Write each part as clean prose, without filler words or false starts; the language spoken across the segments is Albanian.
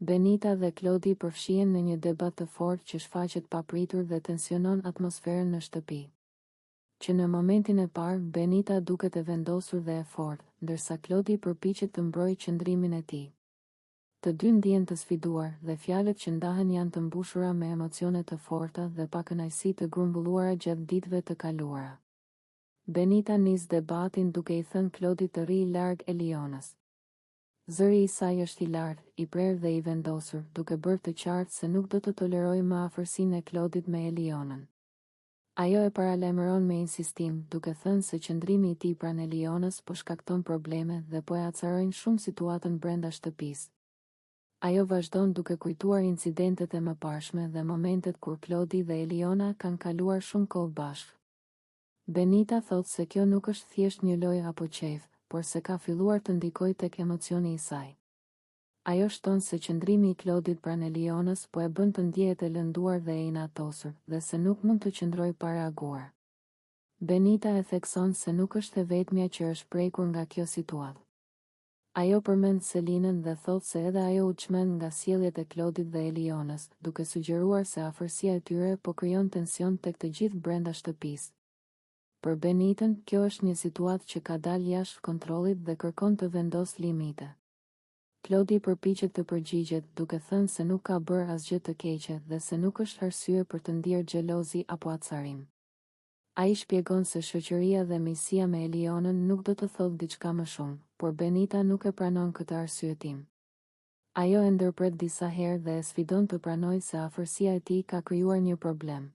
Benita dhe Klodi përfshihen në një debat të fortë që shfaqet papritur dhe tensionon atmosferën në shtëpi. Që në momentin e parë, Benita duket e vendosur dhe e fortë, ndërsa Klodi përpiqet të mbrojë qëndrimin e tij. Të dy ndjen të sfiduar dhe fjalët që ndahen janë të mbushura me emocione të forta dhe pa kënaqësi të grumbulluara gjatë ditëve të kaluara. Benita nis debatin duke i thënë Klodit të rrijë larg Elionës. Zëri i saj është i lartë, i prerë dhe i vendosur, duke bërë të qartë se nuk do të tolerojë më afërsinë e Klodit me Elionën. Ajo e paralajmëron me insistim, duke thënë se qëndrimi i tij pranë Elionës po shkakton probleme dhe po e acarojnë shumë situatën brenda shtëpisë. Ajo vazhdon duke kujtuar incidentet e mëparshme dhe momentet kur Klodi dhe Eliona kanë kaluar shumë kohë bashkë. Benita thotë se kjo nuk është thjesht një lojë apo qejf, por se ka filluar të ndikojë tek emocioni i saj. Ajo shton se qëndrimi i Klodit pranë Elionës po e bën të ndjehet e lënduar dhe e inatosur, dhe se nuk mund të qëndrojë pa reaguar. Benita e thekson se nuk është e vetmja që është prekur nga kjo situatë. Ajo përmend Selinën dhe thotë se edhe ajo u çmend nga sjelljet e Klodit dhe Elionës, duke sugjeruar se afërsia e tyre po krijon tension tek të gjithë brenda shtëpisë. Për Benitën, kjo është një situatë që ka dalë jashtë kontrollit dhe kërkon të vendosë limite. Klodi përpiqet të përgjigjet, duke thënë se nuk ka bërë asgjë të keqe dhe se nuk është arsye për të ndier xhelozi apo acarim. Ai shpjegon se shoqëria dhe miqësia me Elionën nuk do të thotë diçka më shumë, por Benita nuk e pranon këtë arsyetim. Ajo e ndërpret disa herë dhe e sfidon të pranojë se afërsia e tij ka krijuar një problem.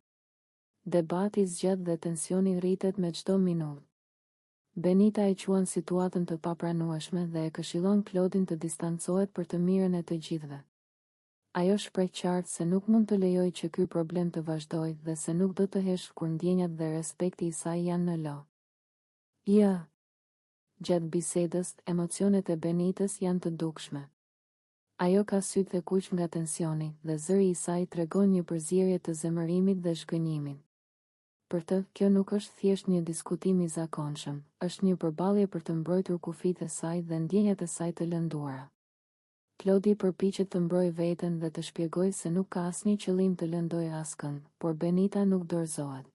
Debati zgjat dhe tensioni rritet me çdo minutë. Benita e quan situatën të papranueshme dhe e këshillon Klodin të distancohet për të mirën e të gjithëve. Ajo shpreh qartë se nuk mund të lejojë që ky problem të vazhdojë dhe se nuk do të heshtë kur ndjenjat dhe respekti i saj janë në lo. Ja. Gjatë bisedës, emocionet e Benitës janë të dukshme. Ajo ka sytë e kuq nga tensioni dhe zëri i saj tregon një përzierje të zemërimit dhe zhgënjimit. Për të, kjo nuk është thjesht një diskutim i zakonshëm, është një përballje për të mbrojtur kufitë e saj dhe ndjenjat e saj të lënduara. Klodi përpiqet të mbrojë veten dhe të shpjegojë se nuk ka asnjë qëllim të lëndojë askënd, por Benita nuk dorëzohet.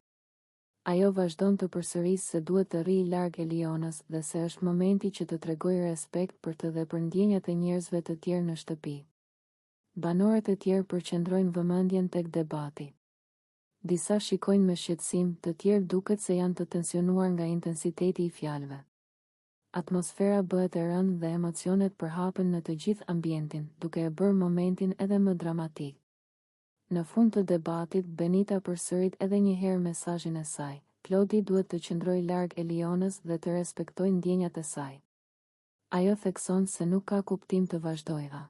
Ajo vazhdon të përsërisë se duhet të rrijë larg Elionës dhe se është momenti që të tregojë respekt për të dhe për ndjenjat e njerëzve të tjerë në shtëpi. Banorët e tjerë përqendrojnë vëmendjen tek debati. Disa shikojnë me shqetësim, të tjerë duket se janë të tensionuar nga intensiteti i fjalëve. Atmosfera bëhet e rëndë dhe emocionet përhapen në të gjithë ambientin, duke e bërë momentin edhe më dramatik. Në fund të debatit, Benita përsërit edhe një herë mesazhin e saj. Klodi duhet të qëndrojë larg Elionës dhe të respektojë ndjenjat e saj. Ajo thekson se nuk ka kuptim të vazhdojë